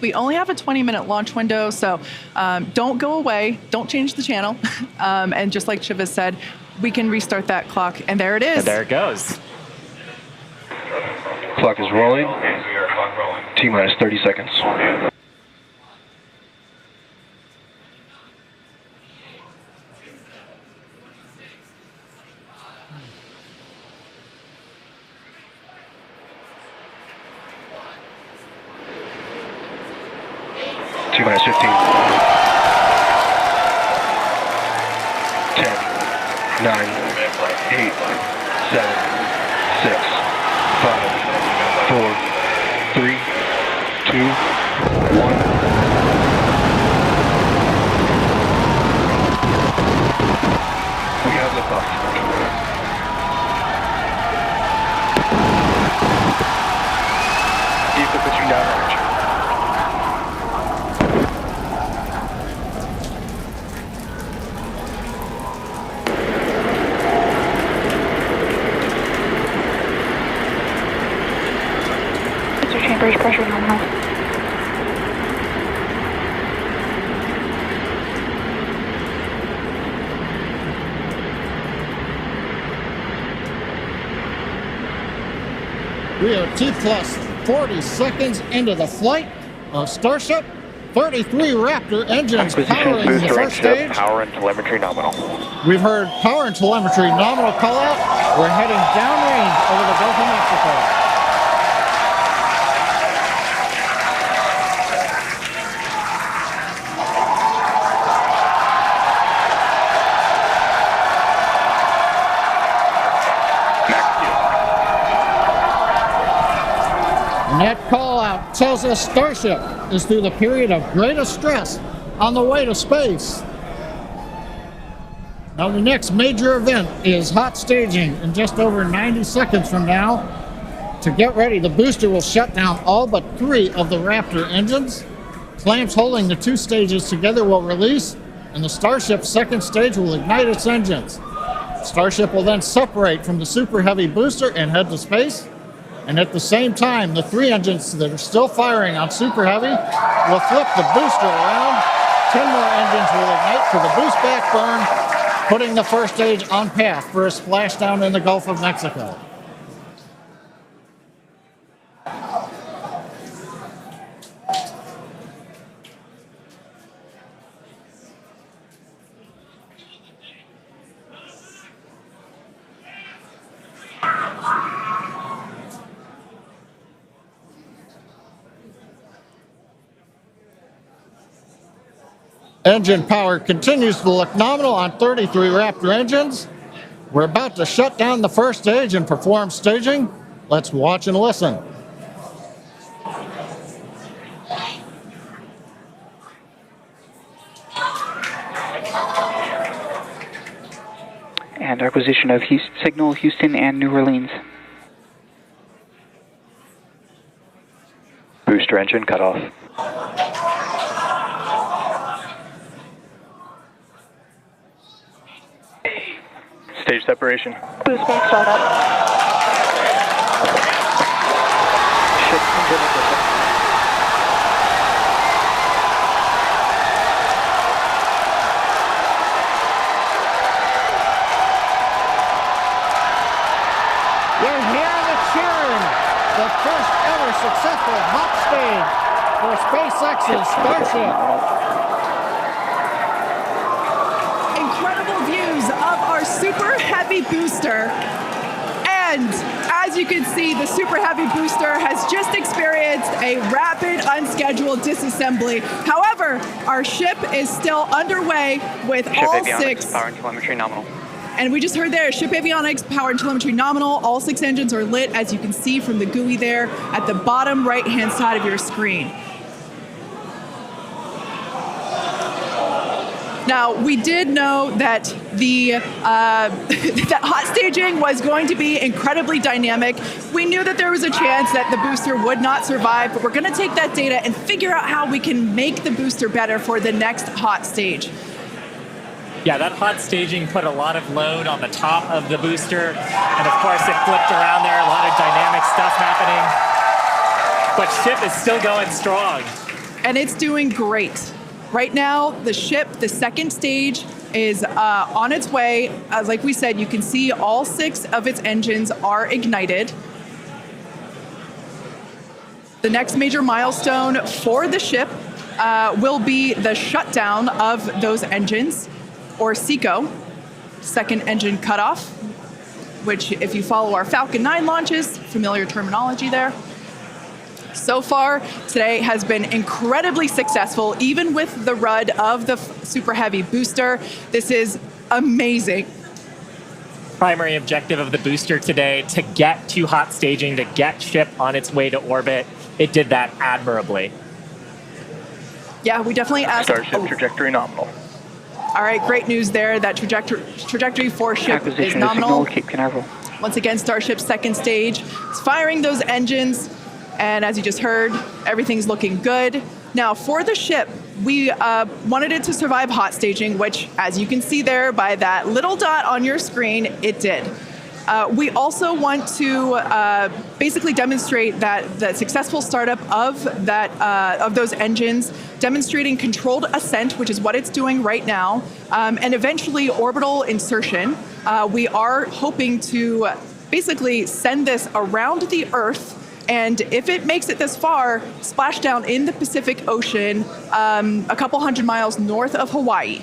We only have a 20-minute launch window, so don't go away, don't change the channel. And just like Shiva said, we can restart that clock, and there it is. And there it goes. Clock is rolling. T-minus 30 seconds. T-minus 15. 10, 9, 8, 7, 6, 5, 4, 3, 2, 1. We have liftoff. Vehicle pitching downrange. Chambers pressure nominal. We are T plus 40 seconds into the flight of Starship. 33 Raptor engines powering the first stage. Power and telemetry nominal. We've heard power and telemetry nominal call out. We're heading downrange over the Gulf of Mexico. And that call out tells us Starship is through the period of greatest stress on the way to space. Now the next major event is hot staging in just over 90 seconds from now. To get ready, the booster will shut down all but 3 of the Raptor engines. Clamps holding the 2 stages together will release, and the Starship's second stage will ignite its engines. Starship will then separate from the Super Heavy booster and head to space. And at the same time, the 3 engines that are still firing on Super Heavy will flip the booster around. 10 more engines will ignite for the boost back burn, putting the first stage on path for a splashdown in the Gulf of Mexico. Engine power continues to look nominal on 33 Raptor engines. We're about to shut down the first stage and perform staging. Let's watch and listen. And acquisition of signal Houston and New Orleans. Booster engine cut off. Stage separation. Boost back startup. Ship engine ignition. You're hearing the cheering. The first ever successful hot stage for SpaceX's Starship. Incredible views of our Super Heavy booster. And as you can see, the Super Heavy booster has just experienced a rapid, unscheduled disassembly. However, our ship is still underway with all 6. Power and telemetry nominal. And we just heard there, ship avionics, power and telemetry nominal. All 6 engines are lit, as you can see from the GUI there at the bottom right-hand side of your screen. Now, we did know that that hot staging was going to be incredibly dynamic. We knew that there was a chance that the booster would not survive, but we're going to take that data and figure out how we can make the booster better for the next hot stage. Yeah, that hot staging put a lot of load on the top of the booster, and of course it flipped around there, a lot of dynamic stuff happening. But ship is still going strong. and it's doing great. Right now, the ship, the second stage, is on its way. Like we said, you can see all 6 of its engines are ignited. The next major milestone for the ship will be the shutdown of those engines, or SECO, second engine cutoff, which if you follow our Falcon 9 launches, familiar terminology there. So far, today has been incredibly successful, even with the RUD of the Super Heavy booster. This is amazing. Primary objective of the booster today, to get to hot staging, to get ship on its way to orbit. It did that admirably. Yeah, we definitely asked. Starship trajectory nominal. All right, great news there. That trajectory for ship is Acquisition of nominal. signal, Cape Canaveral. Once again, Starship's second stage is firing those engines. And as you just heard, everything's looking good. Now, for the ship, we wanted it to survive hot staging, which, as you can see there by that little dot on your screen, it did. We also want to basically demonstrate that the successful startup of those engines, demonstrating controlled ascent, which is what it's doing right now, and eventually orbital insertion. We are hoping to basically send this around the Earth, and if it makes it this far, splash down in the Pacific Ocean, a couple hundred miles north of Hawaii.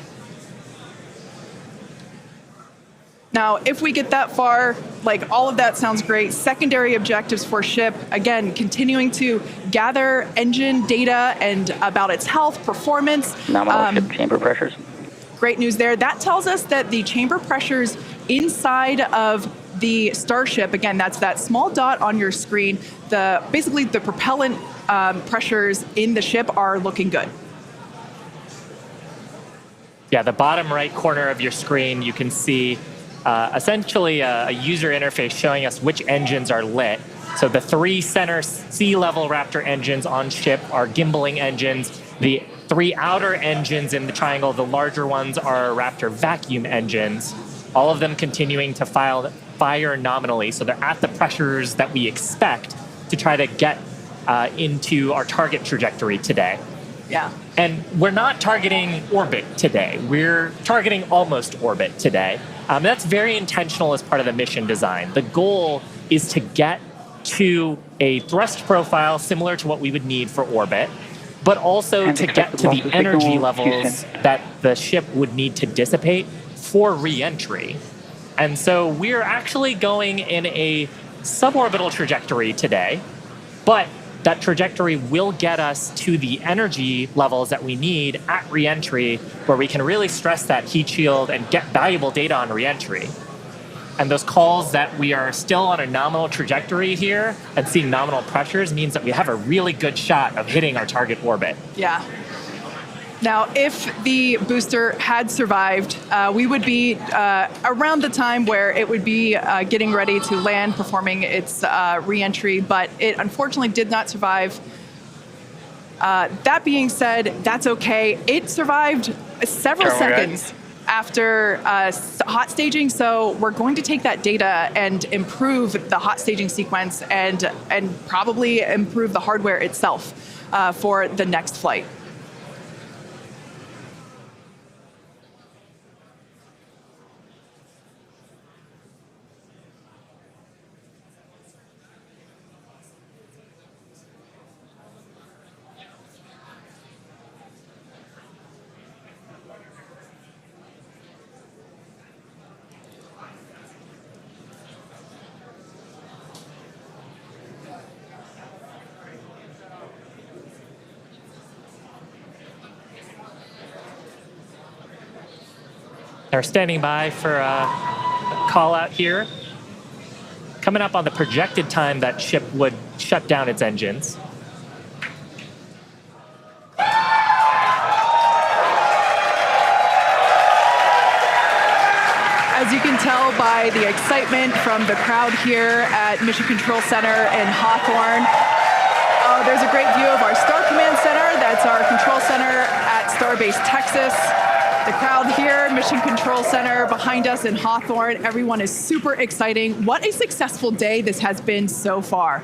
Now, if we get that far, like all of that sounds great. Secondary objectives for ship, again, continuing to gather engine data and about its health, performance. Nominal ship chamber pressures. Great news there. That tells us that the chamber pressures inside of the Starship, again, that's that small dot on your screen, basically the propellant pressures in the ship are looking good. Yeah, the bottom right corner of your screen, you can see essentially a user interface showing us which engines are lit. So the 3 center sea level Raptor engines on ship are gimbaling engines. The 3 outer engines in the triangle, the larger ones, are Raptor vacuum engines. All of them continuing to fire nominally. So they're at the pressures that we expect to try to get into our target trajectory today. Yeah. And we're not targeting orbit today. We're targeting almost orbit today. That's very intentional as part of the mission design. The goal is to get to a thrust profile similar to what we would need for orbit, but also And to get to the expected energy signal, levels Houston. that the ship would need to dissipate for re-entry. And so we're actually going in a suborbital trajectory today, but that trajectory will get us to the energy levels that we need at re-entry, where we can really stress that heat shield and get valuable data on re-entry. And those calls that we are still on a nominal trajectory here and seeing nominal pressures means that we have a really good shot of hitting our target orbit. Yeah. Now, if the booster had survived, we would be around the time where it would be getting ready to land, performing its re-entry, but it unfortunately did not survive. That being said, that's okay. It survived several seconds after hot staging, so we're going to take that data and improve the hot staging sequence and probably improve the hardware itself for the next flight. They're standing by for a call out here. Coming up on the projected time that ship would shut down its engines. As you can tell by the excitement from the crowd here at Mission Control Center in Hawthorne, there's a great view of our Star Command Center. That's our control center at Starbase Texas. The crowd here, Mission Control Center behind us in Hawthorne. Everyone is super exciting. What a successful day this has been so far.